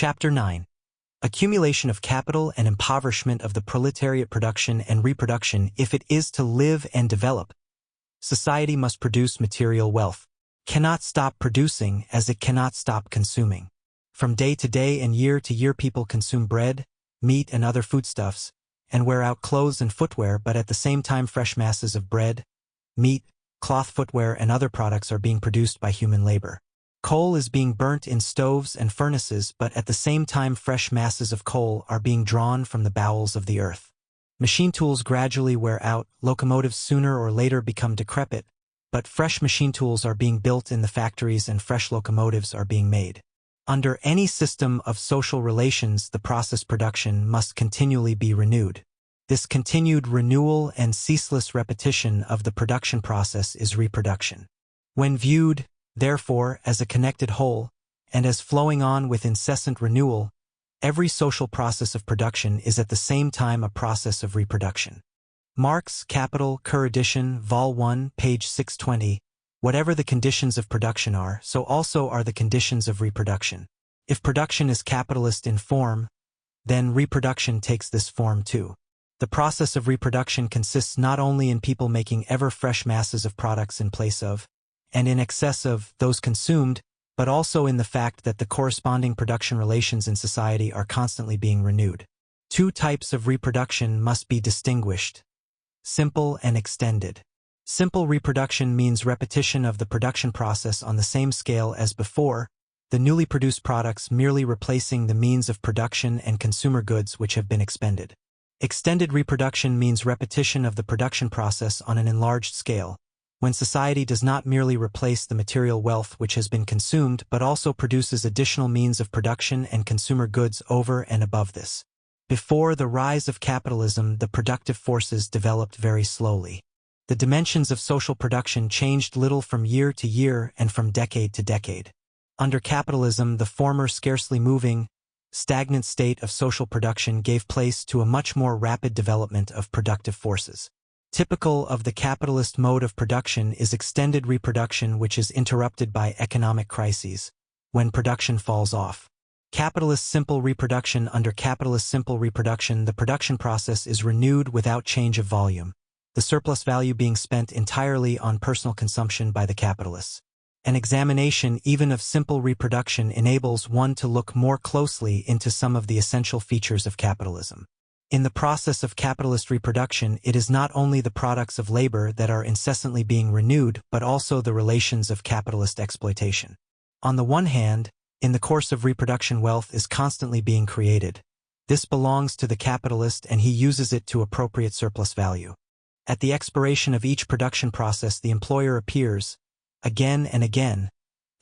Chapter 9. Accumulation of capital and impoverishment of the proletariat. Production and reproduction. If it is to live and develop, society must produce material wealth. Cannot stop producing as it cannot stop consuming. From day to day and year to year people consume bread, meat and other foodstuffs, and wear out clothes and footwear, but at the same time fresh masses of bread, meat, cloth, footwear and other products are being produced by human labor. Coal is being burnt in stoves and furnaces, but at the same time fresh masses of coal are being drawn from the bowels of the earth. Machine tools gradually wear out, locomotives sooner or later become decrepit, but fresh machine tools are being built in the factories and fresh locomotives are being made. Under any system of social relations, the process production must continually be renewed. This continued renewal and ceaseless repetition of the production process is reproduction. When viewed, therefore, as a connected whole, and as flowing on with incessant renewal, every social process of production is at the same time a process of reproduction. Marx, Capital, Kerr edition, Vol. 1, page 620. Whatever the conditions of production are, so also are the conditions of reproduction. If production is capitalist in form, then reproduction takes this form too. The process of reproduction consists not only in people making ever fresh masses of products in place of, and in excess of, those consumed, but also in the fact that the corresponding production relations in society are constantly being renewed. Two types of reproduction must be distinguished: simple and extended. Simple reproduction means repetition of the production process on the same scale as before, the newly produced products merely replacing the means of production and consumer goods which have been expended. Extended reproduction means repetition of the production process on an enlarged scale, when society does not merely replace the material wealth which has been consumed but also produces additional means of production and consumer goods over and above this. Before the rise of capitalism, the productive forces developed very slowly. The dimensions of social production changed little from year to year and from decade to decade. Under capitalism, the former scarcely moving, stagnant state of social production gave place to a much more rapid development of productive forces. Typical of the capitalist mode of production is extended reproduction, which is interrupted by economic crises, when production falls off. Capitalist simple reproduction. Under capitalist simple reproduction, the production process is renewed without change of volume, the surplus value being spent entirely on personal consumption by the capitalists. An examination even of simple reproduction enables one to look more closely into some of the essential features of capitalism. In the process of capitalist reproduction, it is not only the products of labor that are incessantly being renewed, but also the relations of capitalist exploitation. On the one hand, in the course of reproduction, wealth is constantly being created. This belongs to the capitalist and he uses it to appropriate surplus value. At the expiration of each production process, the employer appears, again and again,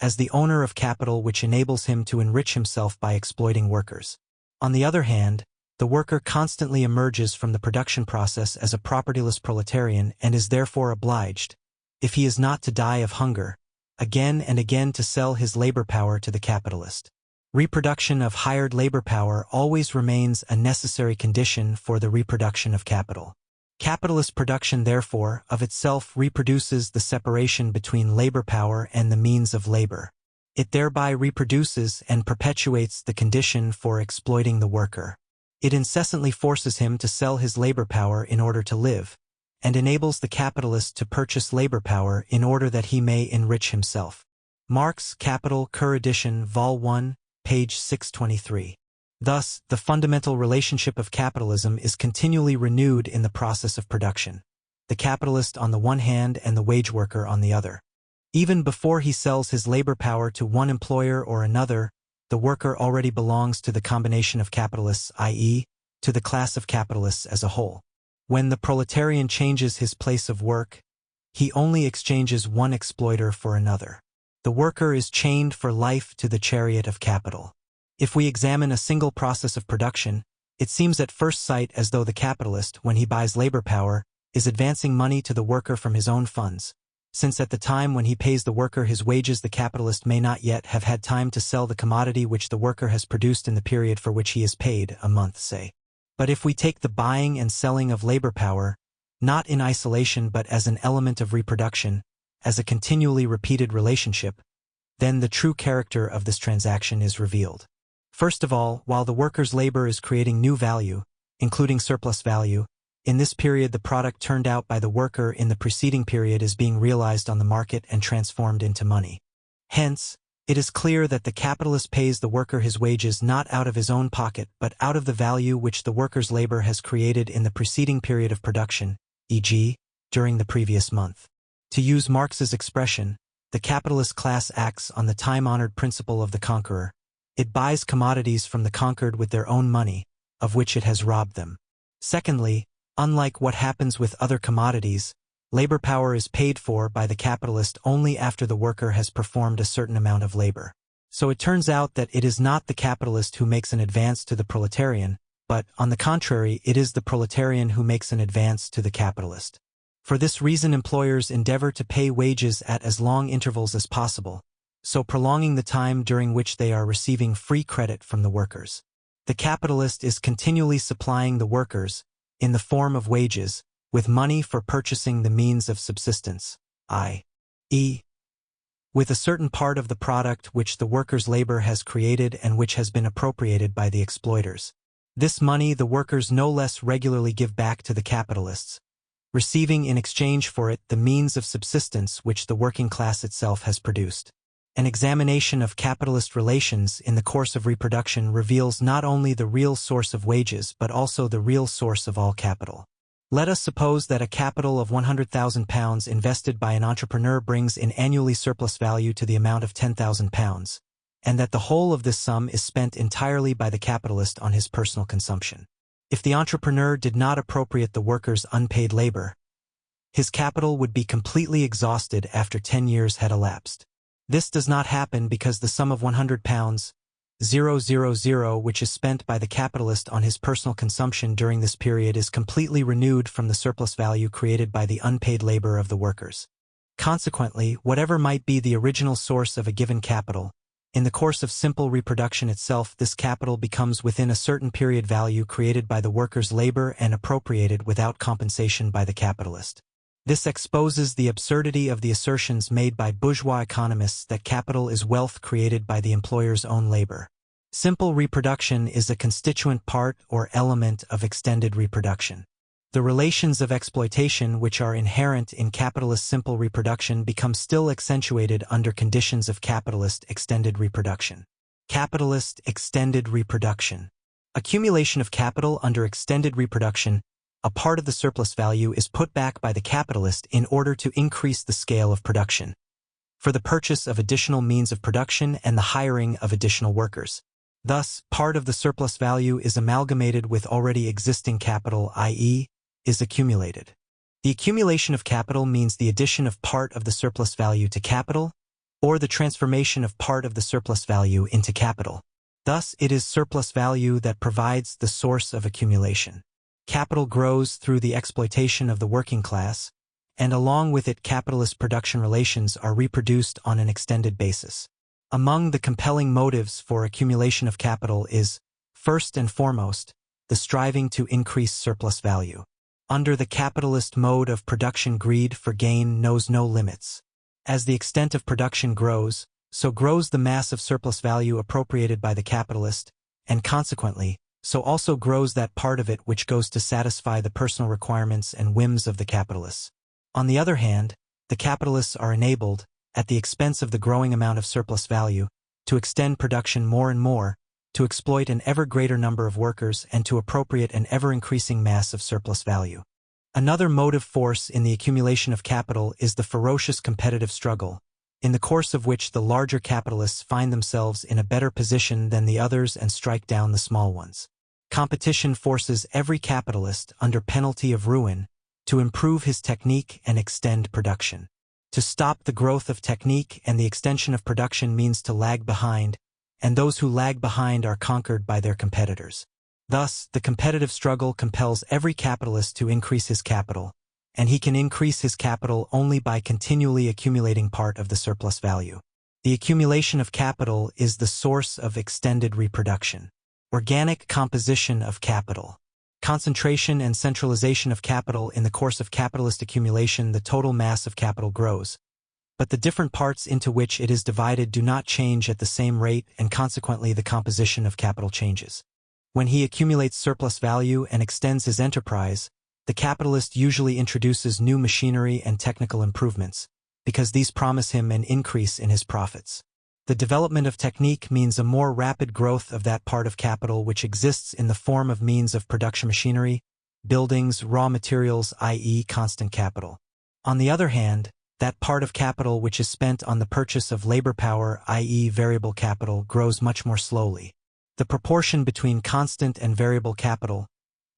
as the owner of capital, which enables him to enrich himself by exploiting workers. On the other hand, the worker constantly emerges from the production process as a propertyless proletarian and is therefore obliged, if he is not to die of hunger, again and again to sell his labor power to the capitalist. Reproduction of hired labor power always remains a necessary condition for the reproduction of capital. Capitalist production, therefore, of itself reproduces the separation between labor power and the means of labor. It thereby reproduces and perpetuates the condition for exploiting the worker. It incessantly forces him to sell his labor power in order to live, and enables the capitalist to purchase labor power in order that he may enrich himself. Marx, Capital, Kerr edition, Vol. 1, page 623. Thus, the fundamental relationship of capitalism is continually renewed in the process of production, the capitalist on the one hand and the wage worker on the other. Even before he sells his labor power to one employer or another, the worker already belongs to the combination of capitalists, i.e., to the class of capitalists as a whole. When the proletarian changes his place of work, he only exchanges one exploiter for another. The worker is chained for life to the chariot of capital. If we examine a single process of production, it seems at first sight as though the capitalist, when he buys labor power, is advancing money to the worker from his own funds, since at the time when he pays the worker his wages, the capitalist may not yet have had time to sell the commodity which the worker has produced in the period for which he is paid, a month, say. But if we take the buying and selling of labor power, not in isolation but as an element of reproduction, as a continually repeated relationship, then the true character of this transaction is revealed. First of all, while the worker's labor is creating new value, including surplus value, in this period the product turned out by the worker in the preceding period is being realized on the market and transformed into money. Hence, it is clear that the capitalist pays the worker his wages not out of his own pocket but out of the value which the worker's labor has created in the preceding period of production, e.g., during the previous month. To use Marx's expression, the capitalist class acts on the time-honored principle of the conqueror. It buys commodities from the conquered with their own money, of which it has robbed them. Secondly, unlike what happens with other commodities, labor power is paid for by the capitalist only after the worker has performed a certain amount of labor. So it turns out that it is not the capitalist who makes an advance to the proletarian, but, on the contrary, it is the proletarian who makes an advance to the capitalist. For this reason employers endeavor to pay wages at as long intervals as possible, so prolonging the time during which they are receiving free credit from the workers. The capitalist is continually supplying the workers, in the form of wages, with money for purchasing the means of subsistence, i.e., with a certain part of the product which the worker's labor has created and which has been appropriated by the exploiters. This money the workers no less regularly give back to the capitalists, receiving in exchange for it the means of subsistence which the working class itself has produced. An examination of capitalist relations in the course of reproduction reveals not only the real source of wages but also the real source of all capital. Let us suppose that a capital of £100,000 invested by an entrepreneur brings in annually surplus value to the amount of £10,000, and that the whole of this sum is spent entirely by the capitalist on his personal consumption. If the entrepreneur did not appropriate the worker's unpaid labor, his capital would be completely exhausted after 10 years had elapsed. This does not happen because the sum of £100, 000, which is spent by the capitalist on his personal consumption during this period is completely renewed from the surplus value created by the unpaid labor of the workers. Consequently, whatever might be the original source of a given capital, in the course of simple reproduction itself this capital becomes within a certain period value created by the worker's labor and appropriated without compensation by the capitalist. This exposes the absurdity of the assertions made by bourgeois economists that capital is wealth created by the employer's own labor. Simple reproduction is a constituent part or element of extended reproduction. The relations of exploitation which are inherent in capitalist simple reproduction become still accentuated under conditions of capitalist extended reproduction. Capitalist extended reproduction. Accumulation of capital under extended reproduction. A part of the surplus value is put back by the capitalist in order to increase the scale of production, for the purchase of additional means of production and the hiring of additional workers. Thus, part of the surplus value is amalgamated with already existing capital, i.e., is accumulated. The accumulation of capital means the addition of part of the surplus value to capital, or the transformation of part of the surplus value into capital. Thus, it is surplus value that provides the source of accumulation. Capital grows through the exploitation of the working class, and along with it capitalist production relations are reproduced on an extended basis. Among the compelling motives for accumulation of capital is, first and foremost, the striving to increase surplus value. Under the capitalist mode of production, greed for gain knows no limits. As the extent of production grows, so grows the mass of surplus value appropriated by the capitalist, and consequently, so also grows that part of it which goes to satisfy the personal requirements and whims of the capitalists. On the other hand, the capitalists are enabled, at the expense of the growing amount of surplus value, to extend production more and more, to exploit an ever greater number of workers and to appropriate an ever-increasing mass of surplus value. Another motive force in the accumulation of capital is the ferocious competitive struggle, in the course of which the larger capitalists find themselves in a better position than the others and strike down the small ones. Competition forces every capitalist, under penalty of ruin, to improve his technique and extend production. To stop the growth of technique and the extension of production means to lag behind, and those who lag behind are conquered by their competitors. Thus, the competitive struggle compels every capitalist to increase his capital, and he can increase his capital only by continually accumulating part of the surplus value. The accumulation of capital is the source of extended reproduction. Organic composition of capital. Concentration and centralization of capital. In the course of capitalist accumulation, the total mass of capital grows, but the different parts into which it is divided do not change at the same rate, and consequently the composition of capital changes. When he accumulates surplus value and extends his enterprise, the capitalist usually introduces new machinery and technical improvements, because these promise him an increase in his profits. The development of technique means a more rapid growth of that part of capital which exists in the form of means of production machinery, buildings, raw materials, i.e. constant capital. On the other hand, that part of capital which is spent on the purchase of labor power, i.e. variable capital, grows much more slowly. The proportion between constant and variable capital,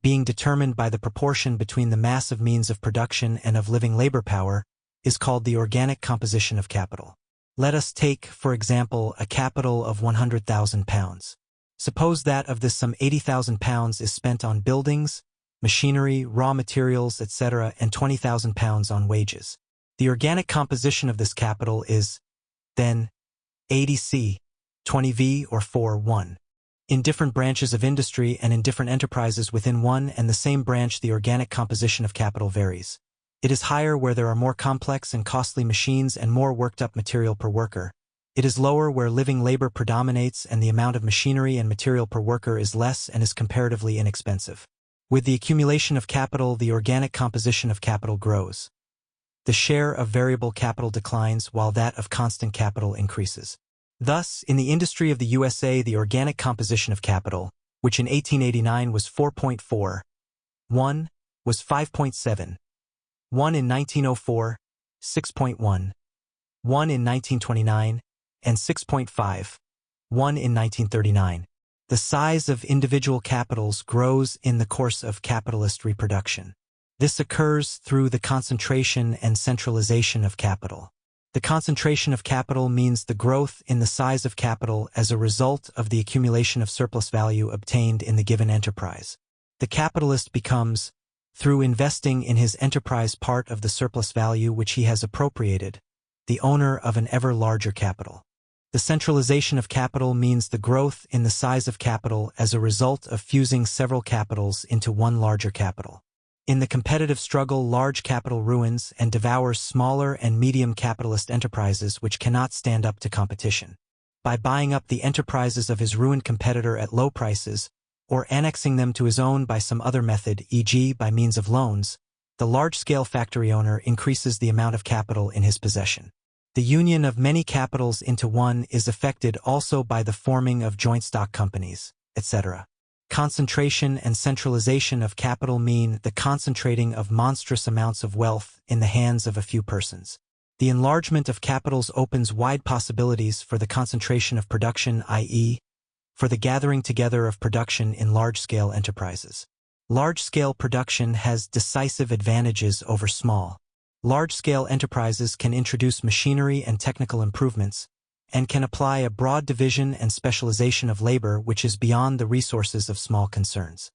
being determined by the proportion between the mass of means of production and of living labor power, is called the organic composition of capital. Let us take, for example, a capital of £100,000. Suppose that of this sum £80,000 is spent on buildings, machinery, raw materials, etc., and £20,000 on wages. The organic composition of this capital is, then, 80C, 20V, or 4:1. In different branches of industry and in different enterprises within one and the same branch, the organic composition of capital varies. It is higher where there are more complex and costly machines and more worked-up material per worker. It is lower where living labor predominates and the amount of machinery and material per worker is less and is comparatively inexpensive. With the accumulation of capital, the organic composition of capital grows. The share of variable capital declines while that of constant capital increases. Thus, in the industry of the USA, the organic composition of capital, which in 1889 was 4.4, 1, was 5.7, 1 in 1904, 6.1, 1 in 1929, and 6.5, 1 in 1939. The size of individual capitals grows in the course of capitalist reproduction. This occurs through the concentration and centralization of capital. The concentration of capital means the growth in the size of capital as a result of the accumulation of surplus value obtained in the given enterprise. The capitalist becomes, through investing in his enterprise part of the surplus value which he has appropriated, the owner of an ever larger capital. The centralization of capital means the growth in the size of capital as a result of fusing several capitals into one larger capital. In the competitive struggle, large capital ruins and devours smaller and medium capitalist enterprises which cannot stand up to competition. By buying up the enterprises of his ruined competitor at low prices, or annexing them to his own by some other method, e.g. by means of loans, the large-scale factory owner increases the amount of capital in his possession. The union of many capitals into one is effected also by the forming of joint stock companies, etc. Concentration and centralization of capital mean the concentrating of monstrous amounts of wealth in the hands of a few persons. The enlargement of capitals opens wide possibilities for the concentration of production, i.e., for the gathering together of production in large-scale enterprises. Large-scale production has decisive advantages over small. Large-scale enterprises can introduce machinery and technical improvements, and can apply a broad division and specialization of labor which is beyond the resources of small concerns.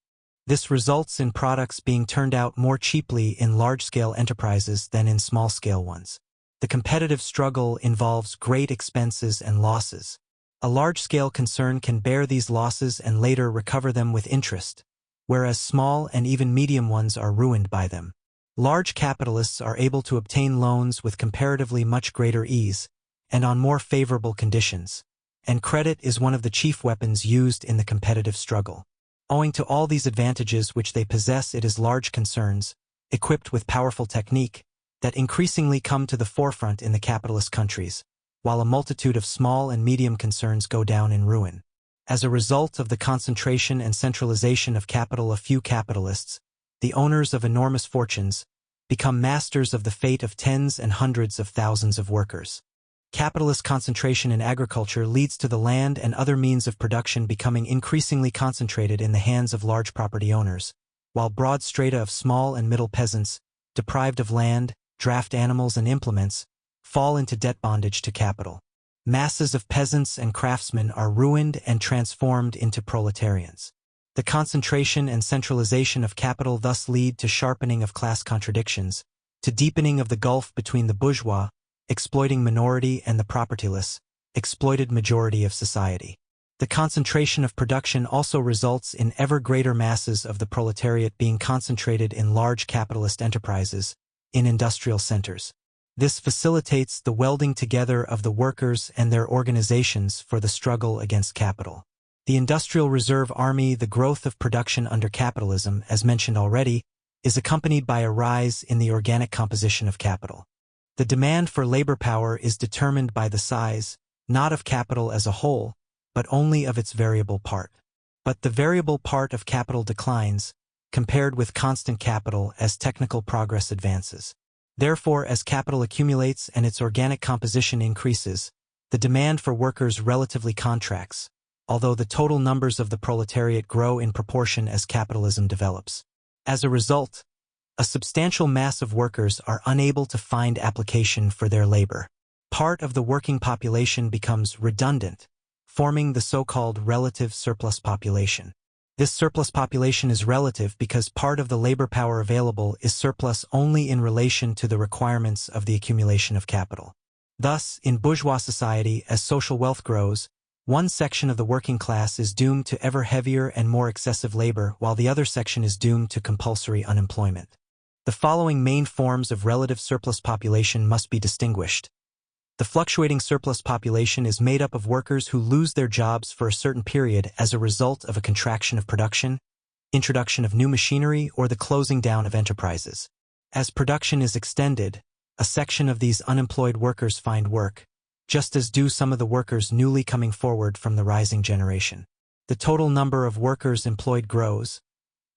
This results in products being turned out more cheaply in large-scale enterprises than in small-scale ones. The competitive struggle involves great expenses and losses. A large-scale concern can bear these losses and later recover them with interest, whereas small and even medium ones are ruined by them. Large capitalists are able to obtain loans with comparatively much greater ease, and on more favorable conditions, and credit is one of the chief weapons used in the competitive struggle. Owing to all these advantages which they possess, it is large concerns, equipped with powerful technique, that increasingly come to the forefront in the capitalist countries, while a multitude of small and medium concerns go down in ruin. As a result of the concentration and centralization of capital, a few capitalists, the owners of enormous fortunes, become masters of the fate of tens and hundreds of thousands of workers. Capitalist concentration in agriculture leads to the land and other means of production becoming increasingly concentrated in the hands of large property owners, while broad strata of small and middle peasants, deprived of land, draft animals and implements, fall into debt bondage to capital. Masses of peasants and craftsmen are ruined and transformed into proletarians. The concentration and centralization of capital thus lead to sharpening of class contradictions, to deepening of the gulf between the bourgeois, exploiting minority, and the propertyless, exploited majority of society. The concentration of production also results in ever greater masses of the proletariat being concentrated in large capitalist enterprises, in industrial centers. This facilitates the welding together of the workers and their organizations for the struggle against capital. The Industrial Reserve Army, the growth of production under capitalism, as mentioned already, is accompanied by a rise in the organic composition of capital. The demand for labor power is determined by the size, not of capital as a whole, but only of its variable part. But the variable part of capital declines, compared with constant capital as technical progress advances. Therefore, as capital accumulates and its organic composition increases, the demand for workers relatively contracts, although the total numbers of the proletariat grow in proportion as capitalism develops. As a result, a substantial mass of workers are unable to find application for their labor. Part of the working population becomes redundant, forming the so-called relative surplus population. This surplus population is relative because part of the labor power available is surplus only in relation to the requirements of the accumulation of capital. Thus, in bourgeois society, as social wealth grows, one section of the working class is doomed to ever heavier and more excessive labor, while the other section is doomed to compulsory unemployment. The following main forms of relative surplus population must be distinguished. The fluctuating surplus population is made up of workers who lose their jobs for a certain period as a result of a contraction of production, introduction of new machinery, or the closing down of enterprises. As production is extended, a section of these unemployed workers find work, just as do some of the workers newly coming forward from the rising generation. The total number of workers employed grows,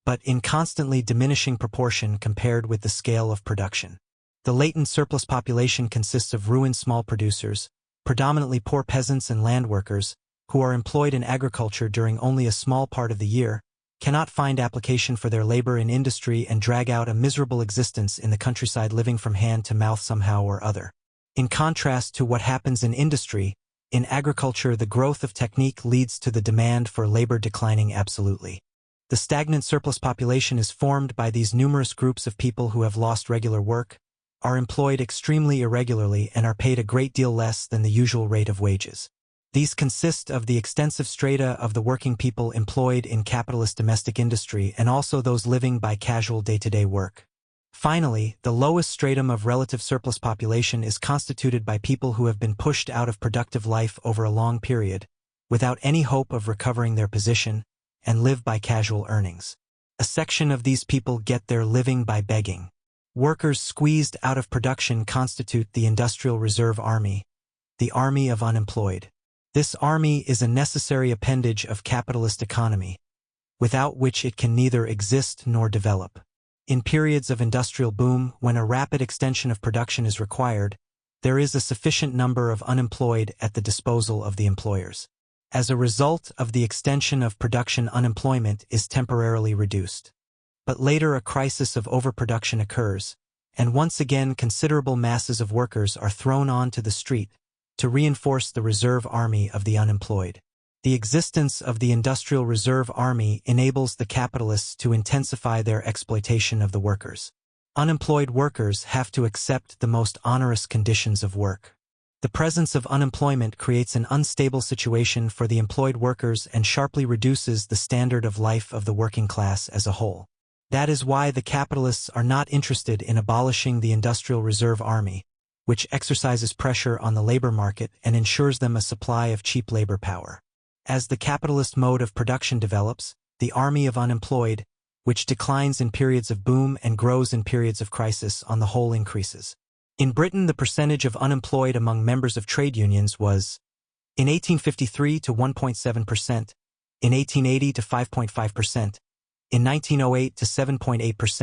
but in constantly diminishing proportion compared with the scale of production. The latent surplus population consists of ruined small producers, predominantly poor peasants and land workers, who are employed in agriculture during only a small part of the year, cannot find application for their labor in industry and drag out a miserable existence in the countryside, living from hand to mouth somehow or other. In contrast to what happens in industry, in agriculture the growth of technique leads to the demand for labor declining absolutely. The stagnant surplus population is formed by these numerous groups of people who have lost regular work, are employed extremely irregularly, and are paid a great deal less than the usual rate of wages. These consist of the extensive strata of the working people employed in capitalist domestic industry and also those living by casual day-to-day work. Finally, the lowest stratum of relative surplus population is constituted by people who have been pushed out of productive life over a long period, without any hope of recovering their position, and live by casual earnings. A section of these people get their living by begging. Workers squeezed out of production constitute the Industrial Reserve Army, the army of unemployed. This army is a necessary appendage of capitalist economy, without which it can neither exist nor develop. In periods of industrial boom, when a rapid extension of production is required, there is a sufficient number of unemployed at the disposal of the employers. As a result of the extension of production, unemployment is temporarily reduced. But later a crisis of overproduction occurs, and once again considerable masses of workers are thrown onto the street to reinforce the reserve army of the unemployed. The existence of the Industrial Reserve Army enables the capitalists to intensify their exploitation of the workers. Unemployed workers have to accept the most onerous conditions of work. The presence of unemployment creates an unstable situation for the employed workers and sharply reduces the standard of life of the working class as a whole. That is why the capitalists are not interested in abolishing the Industrial Reserve Army, which exercises pressure on the labor market and ensures them a supply of cheap labor power. As the capitalist mode of production develops, the army of unemployed, which declines in periods of boom and grows in periods of crisis, on the whole increases. In Britain, the percentage of unemployed among members of trade unions was, in 1853 to 1.7%, in 1880 to 5.5%, in 1908 to 7.8%,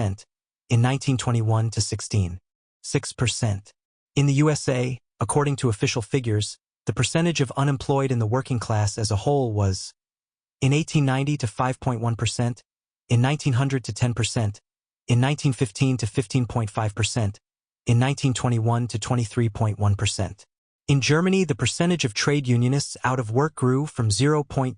in 1921 to 16.6%. In the USA, according to official figures, the percentage of unemployed in the working class as a whole was, in 1890 to 5.1%, in 1900 to 10%, in 1915 to 15.5%, in 1921 to 23.1%. In Germany, the percentage of trade unionists out of work grew from 0.2%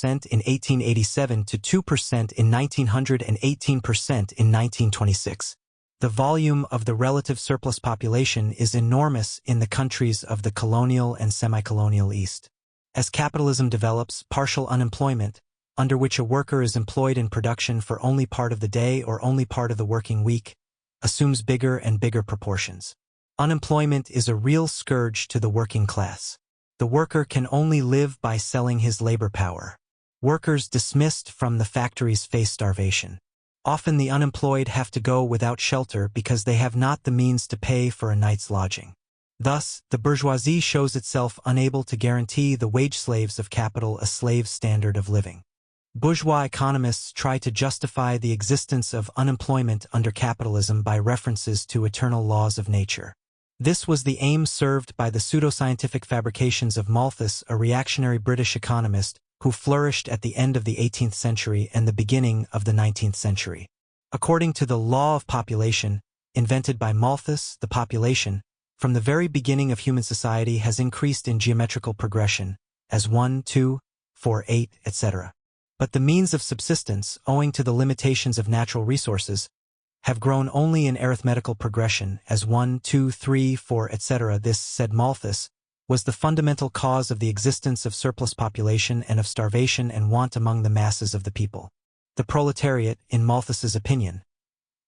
in 1887 to 2% in 1900 and 18% in 1926. The volume of the relative surplus population is enormous in the countries of the colonial and semi-colonial East. As capitalism develops, partial unemployment, under which a worker is employed in production for only part of the day or only part of the working week, assumes bigger and bigger proportions. Unemployment is a real scourge to the working class. The worker can only live by selling his labor power. Workers dismissed from the factories face starvation. Often the unemployed have to go without shelter because they have not the means to pay for a night's lodging. Thus, the bourgeoisie shows itself unable to guarantee the wage slaves of capital a slave standard of living. Bourgeois economists try to justify the existence of unemployment under capitalism by references to eternal laws of nature. This was the aim served by the pseudoscientific fabrications of Malthus, a reactionary British economist who flourished at the end of the 18th century and the beginning of the 19th century. According to the law of population, invented by Malthus, the population, from the very beginning of human society has increased in geometrical progression, as 1, 2, 4, 8, etc. But the means of subsistence, owing to the limitations of natural resources, have grown only in arithmetical progression, as 1, 2, 3, 4, etc. This, said Malthus, was the fundamental cause of the existence of surplus population and of starvation and want among the masses of the people. The proletariat, in Malthus's opinion,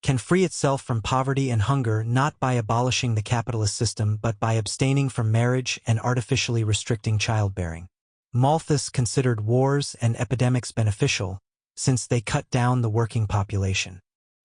can free itself from poverty and hunger not by abolishing the capitalist system but by abstaining from marriage and artificially restricting childbearing. Malthus considered wars and epidemics beneficial, since they cut down the working population.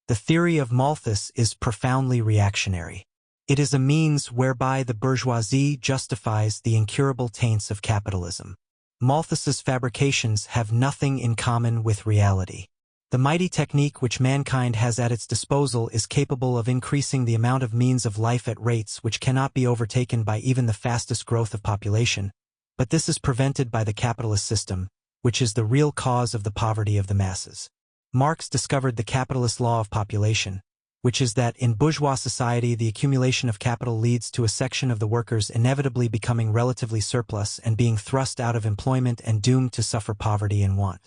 The theory of Malthus is profoundly reactionary. It is a means whereby the bourgeoisie justifies the incurable taints of capitalism. Malthus's fabrications have nothing in common with reality. The mighty technique which mankind has at its disposal is capable of increasing the amount of means of life at rates which cannot be overtaken by even the fastest growth of population, but this is prevented by the capitalist system, which is the real cause of the poverty of the masses. Marx discovered the capitalist law of population, which is that in bourgeois society the accumulation of capital leads to a section of the workers inevitably becoming relatively surplus and being thrust out of employment and doomed to suffer poverty and want.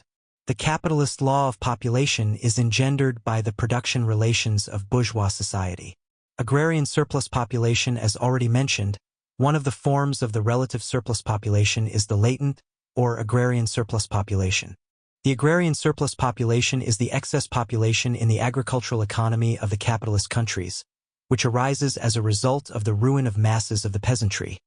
The capitalist law of population is engendered by the production relations of bourgeois society. Agrarian surplus population, as already mentioned, one of the forms of the relative surplus population is the latent, or agrarian surplus population. The agrarian surplus population is the excess population in the agricultural economy of the capitalist countries, which arises as a result of the ruin of masses of the peasantry.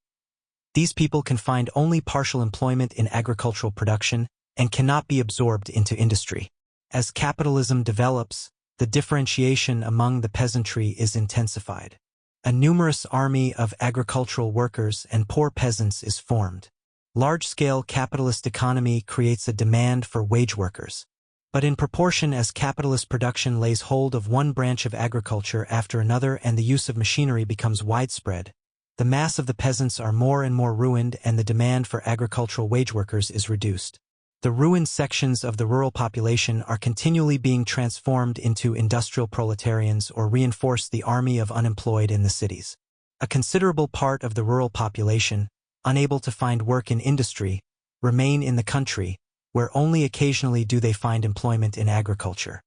These people can find only partial employment in agricultural production and cannot be absorbed into industry. As capitalism develops, the differentiation among the peasantry is intensified. A numerous army of agricultural workers and poor peasants is formed. Large-scale capitalist economy creates a demand for wage workers. But in proportion as capitalist production lays hold of one branch of agriculture after another and the use of machinery becomes widespread, the mass of the peasants are more and more ruined and the demand for agricultural wage workers is reduced. The ruined sections of the rural population are continually being transformed into industrial proletarians or reinforce the army of unemployed in the cities. A considerable part of the rural population, unable to find work in industry, remain in the country, where only occasionally do they find employment in agriculture.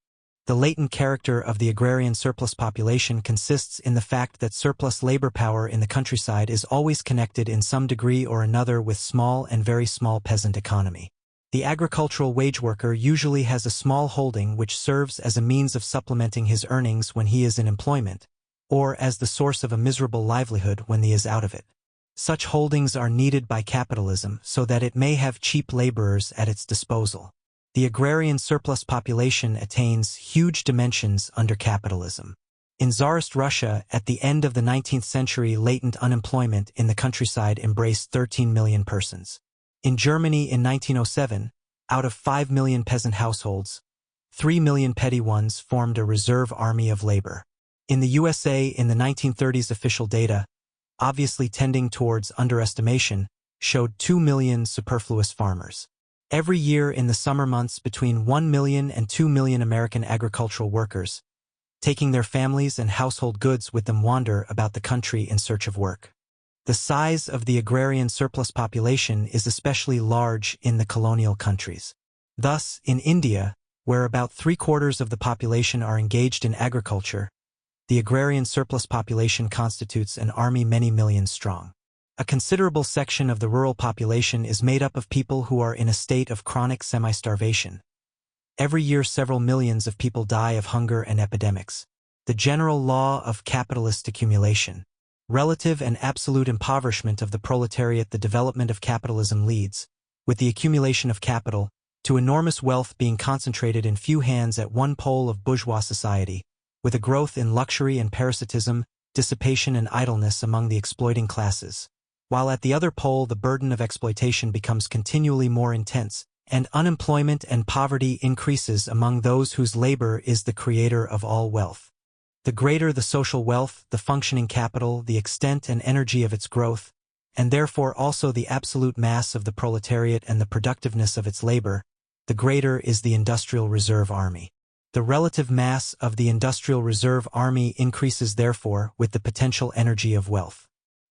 The latent character of the agrarian surplus population consists in the fact that surplus labor power in the countryside is always connected in some degree or another with small and very small peasant economy. The agricultural wage worker usually has a small holding which serves as a means of supplementing his earnings when he is in employment, or as the source of a miserable livelihood when he is out of it. Such holdings are needed by capitalism so that it may have cheap laborers at its disposal. The agrarian surplus population attains huge dimensions under capitalism. In Tsarist Russia, at the end of the 19th century, latent unemployment in the countryside embraced 13 million persons. In Germany in 1907, out of 5 million peasant households, 3 million petty ones formed a reserve army of labor. In the USA in the 1930s, official data, obviously tending towards underestimation, showed 2 million superfluous farmers. Every year in the summer months, between 1 million and 2 million American agricultural workers, taking their families and household goods with them, wander about the country in search of work. The size of the agrarian surplus population is especially large in the colonial countries. Thus, in India, where about 3/4 of the population are engaged in agriculture, the agrarian surplus population constitutes an army many millions strong. A considerable section of the rural population is made up of people who are in a state of chronic semi-starvation. Every year several millions of people die of hunger and epidemics. The general law of capitalist accumulation. Relative and absolute impoverishment of the proletariat. The development of capitalism leads, with the accumulation of capital, to enormous wealth being concentrated in few hands at one pole of bourgeois society, with a growth in luxury and parasitism, dissipation and idleness among the exploiting classes, while at the other pole the burden of exploitation becomes continually more intense, and unemployment and poverty increases among those whose labor is the creator of all wealth. The greater the social wealth, the functioning capital, the extent and energy of its growth, and therefore also the absolute mass of the proletariat and the productiveness of its labor, the greater is the industrial reserve army. The relative mass of the industrial reserve army increases therefore with the potential energy of wealth.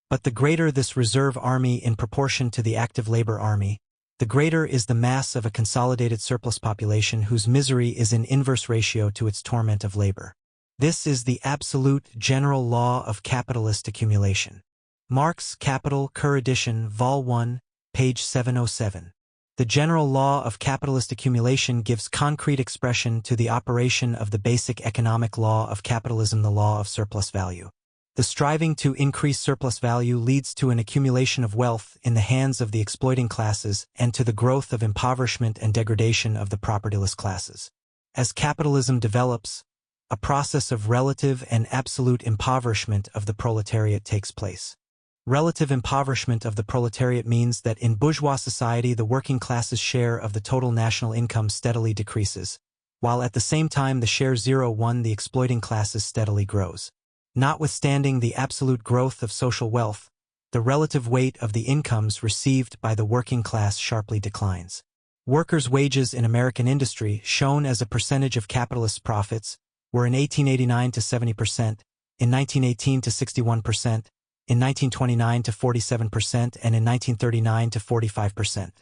But the greater this reserve army in proportion to the active labor army, the greater is the mass of a consolidated surplus population whose misery is in inverse ratio to its torment of labor. This is the absolute general law of capitalist accumulation. Marx, Capital, Kerr edition, Vol. 1, page 707. The general law of capitalist accumulation gives concrete expression to the operation of the basic economic law of capitalism, the law of surplus value. The striving to increase surplus value leads to an accumulation of wealth in the hands of the exploiting classes and to the growth of impoverishment and degradation of the propertyless classes. As capitalism develops, a process of relative and absolute impoverishment of the proletariat takes place. Relative impoverishment of the proletariat means that in bourgeois society the working class's share of the total national income steadily decreases, while at the same time the share 0-1 the exploiting classes steadily grows. Notwithstanding the absolute growth of social wealth, the relative weight of the incomes received by the working class sharply declines. Workers' wages in American industry, shown as a percentage of capitalist profits, were in 1889 to 70%, in 1918 to 61%, in 1929 to 47%, and in 1939 to 45%.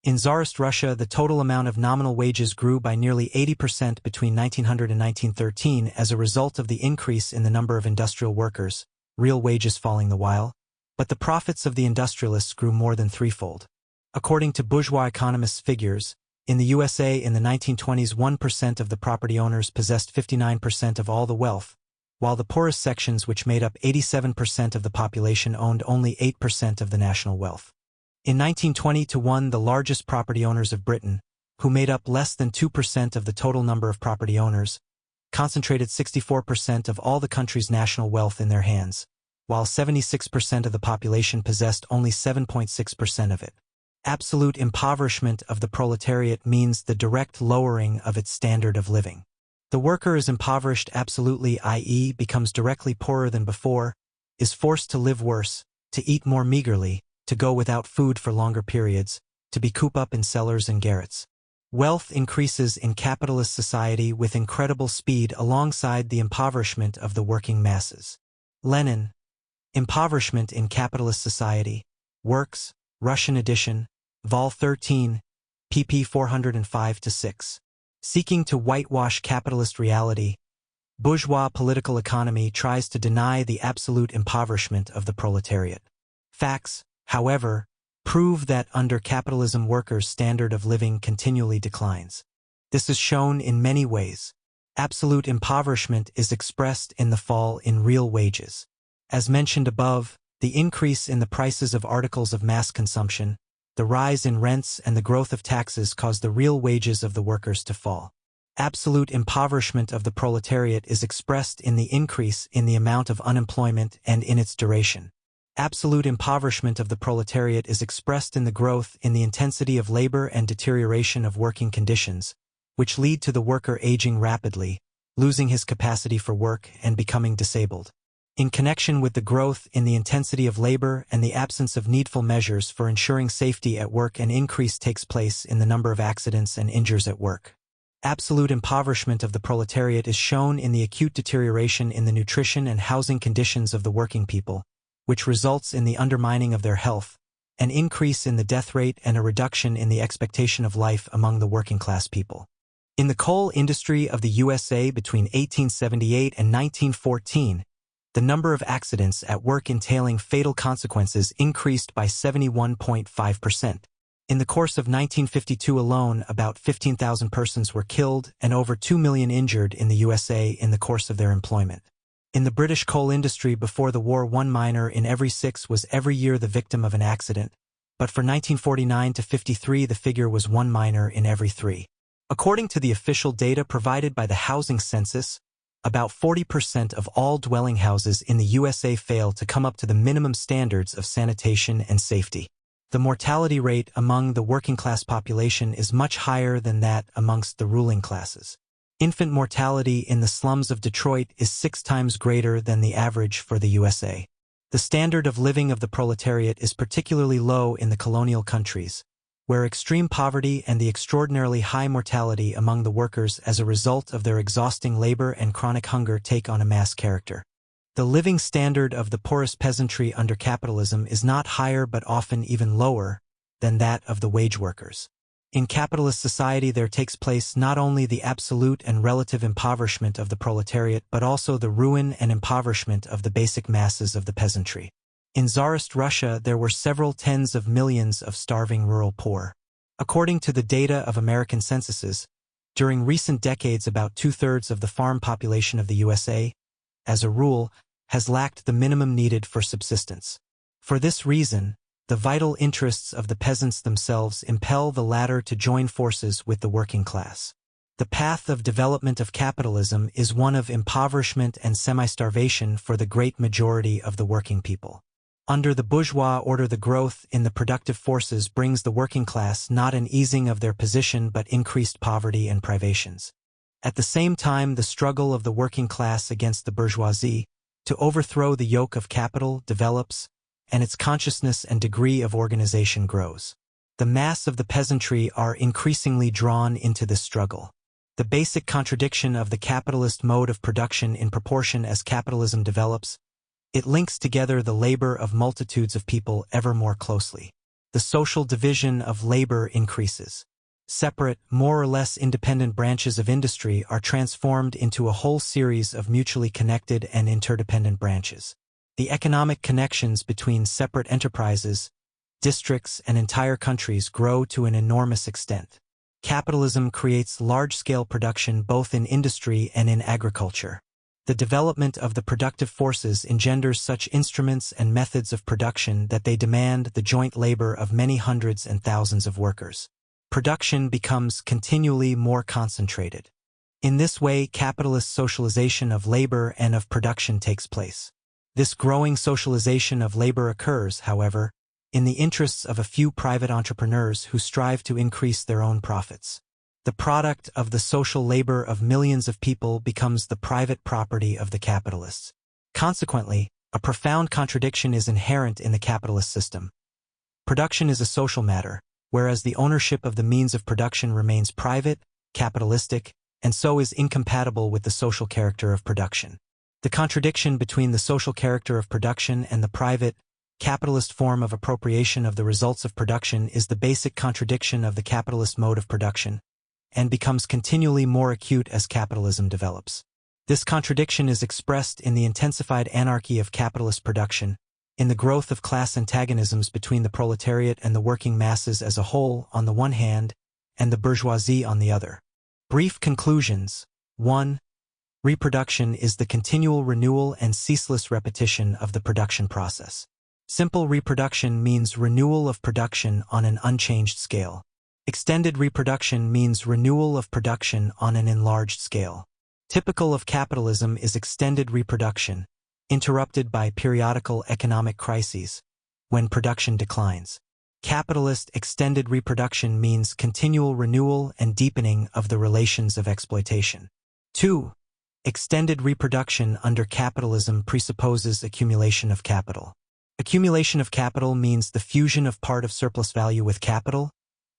In Tsarist Russia, the total amount of nominal wages grew by nearly 80% between 1900 and 1913 as a result of the increase in the number of industrial workers, real wages falling the while, but the profits of the industrialists grew more than threefold. According to bourgeois economists' figures, in the USA in the 1920s 1% of the property owners possessed 59% of all the wealth, while the poorest sections, which made up 87% of the population, owned only 8% of the national wealth. In 1920-1, the largest property owners of Britain, who made up less than 2% of the total number of property owners, concentrated 64% of all the country's national wealth in their hands, while 76% of the population possessed only 7.6% of it. Absolute impoverishment of the proletariat means the direct lowering of its standard of living. The worker is impoverished absolutely, i.e., becomes directly poorer than before, is forced to live worse, to eat more meagerly, to go without food for longer periods, to be cooped up in cellars and garrets. Wealth increases in capitalist society with incredible speed alongside the impoverishment of the working masses. Lenin, Impoverishment in Capitalist Society, Works, Russian edition, Vol. 13, pp. 405-6. Seeking to whitewash capitalist reality, bourgeois political economy tries to deny the absolute impoverishment of the proletariat. Facts, however, prove that under capitalism workers' standard of living continually declines. This is shown in many ways. Absolute impoverishment is expressed in the fall in real wages. As mentioned above, the increase in the prices of articles of mass consumption, the rise in rents and the growth of taxes cause the real wages of the workers to fall. Absolute impoverishment of the proletariat is expressed in the increase in the amount of unemployment and in its duration. Absolute impoverishment of the proletariat is expressed in the growth in the intensity of labor and deterioration of working conditions, which lead to the worker aging rapidly, losing his capacity for work and becoming disabled. In connection with the growth in the intensity of labor and the absence of needful measures for ensuring safety at work, an increase takes place in the number of accidents and injuries at work. Absolute impoverishment of the proletariat is shown in the acute deterioration in the nutrition and housing conditions of the working people, which results in the undermining of their health, an increase in the death rate and a reduction in the expectation of life among the working class people. In the coal industry of the USA between 1878 and 1914, the number of accidents at work entailing fatal consequences increased by 71.5%. In the course of 1952 alone, about 15,000 persons were killed and over 2 million injured in the USA in the course of their employment. In the British coal industry before the war, 1 miner in every 6 was every year the victim of an accident, but for 1949 to 53 the figure was 1 miner in every 3. According to the official data provided by the housing census, about 40% of all dwelling houses in the USA fail to come up to the minimum standards of sanitation and safety. The mortality rate among the working-class population is much higher than that amongst the ruling classes. Infant mortality in the slums of Detroit is 6 times greater than the average for the USA. The standard of living of the proletariat is particularly low in the colonial countries, where extreme poverty and the extraordinarily high mortality among the workers as a result of their exhausting labor and chronic hunger take on a mass character. The living standard of the poorest peasantry under capitalism is not higher but often even lower than that of the wage workers. In capitalist society there takes place not only the absolute and relative impoverishment of the proletariat but also the ruin and impoverishment of the basic masses of the peasantry. In Tsarist Russia there were several tens of millions of starving rural poor. According to the data of American censuses, during recent decades about 2/3 of the farm population of the USA, as a rule, has lacked the minimum needed for subsistence. For this reason, the vital interests of the peasants themselves impel the latter to join forces with the working class. The path of development of capitalism is one of impoverishment and semi-starvation for the great majority of the working people. Under the bourgeois order, the growth in the productive forces brings the working class not an easing of their position but increased poverty and privations. At the same time, the struggle of the working class against the bourgeoisie to overthrow the yoke of capital develops, and its consciousness and degree of organization grows. The mass of the peasantry are increasingly drawn into this struggle. The basic contradiction of the capitalist mode of production in proportion as capitalism develops, it links together the labor of multitudes of people ever more closely. The social division of labor increases. Separate, more or less independent branches of industry are transformed into a whole series of mutually connected and interdependent branches. The economic connections between separate enterprises, districts, and entire countries grow to an enormous extent. Capitalism creates large-scale production both in industry and in agriculture. The development of the productive forces engenders such instruments and methods of production that they demand the joint labor of many hundreds and thousands of workers. Production becomes continually more concentrated. In this way, capitalist socialization of labor and of production takes place. This growing socialization of labor occurs, however, in the interests of a few private entrepreneurs who strive to increase their own profits. The product of the social labor of millions of people becomes the private property of the capitalists. Consequently, a profound contradiction is inherent in the capitalist system. Production is a social matter, whereas the ownership of the means of production remains private, capitalistic, and so is incompatible with the social character of production. The contradiction between the social character of production and the private, capitalist form of appropriation of the results of production is the basic contradiction of the capitalist mode of production, and becomes continually more acute as capitalism develops. This contradiction is expressed in the intensified anarchy of capitalist production, in the growth of class antagonisms between the proletariat and the working masses as a whole on the one hand, and the bourgeoisie on the other. Brief conclusions. 1. Reproduction is the continual renewal and ceaseless repetition of the production process. Simple reproduction means renewal of production on an unchanged scale. Extended reproduction means renewal of production on an enlarged scale. Typical of capitalism is extended reproduction, interrupted by periodical economic crises, when production declines. Capitalist extended reproduction means continual renewal and deepening of the relations of exploitation. 2. Extended reproduction under capitalism presupposes accumulation of capital. Accumulation of capital means the fusion of part of surplus value with capital,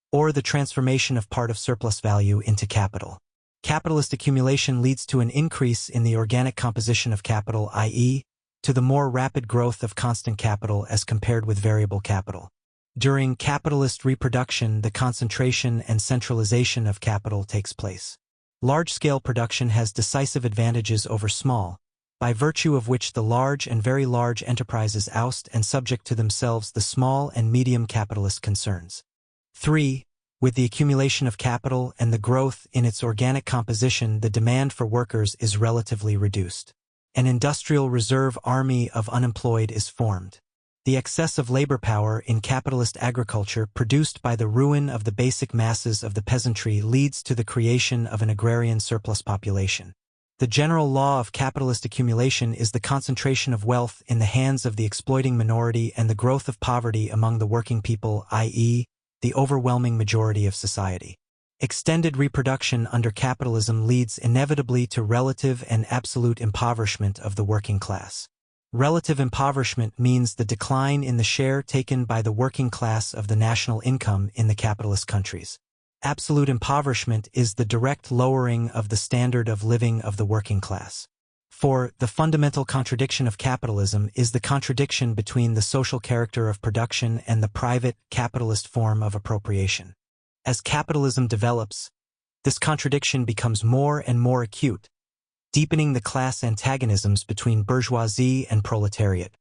or the transformation of part of surplus value into capital. Capitalist accumulation leads to an increase in the organic composition of capital, i.e., to the more rapid growth of constant capital as compared with variable capital. During capitalist reproduction, the concentration and centralization of capital takes place. Large-scale production has decisive advantages over small, by virtue of which the large and very large enterprises oust and subject to themselves the small and medium capitalist concerns. 3. With the accumulation of capital and the growth in its organic composition, the demand for workers is relatively reduced. An industrial reserve army of unemployed is formed. The excess of labor power in capitalist agriculture produced by the ruin of the basic masses of the peasantry leads to the creation of an agrarian surplus population. The general law of capitalist accumulation is the concentration of wealth in the hands of the exploiting minority and the growth of poverty among the working people, i.e., the overwhelming majority of society. Extended reproduction under capitalism leads inevitably to relative and absolute impoverishment of the working class. Relative impoverishment means the decline in the share taken by the working class of the national income in the capitalist countries. Absolute impoverishment is the direct lowering of the standard of living of the working class. For the fundamental contradiction of capitalism is the contradiction between the social character of production and the private, capitalist form of appropriation. As capitalism develops, this contradiction becomes more and more acute, deepening the class antagonisms between bourgeoisie and proletariat.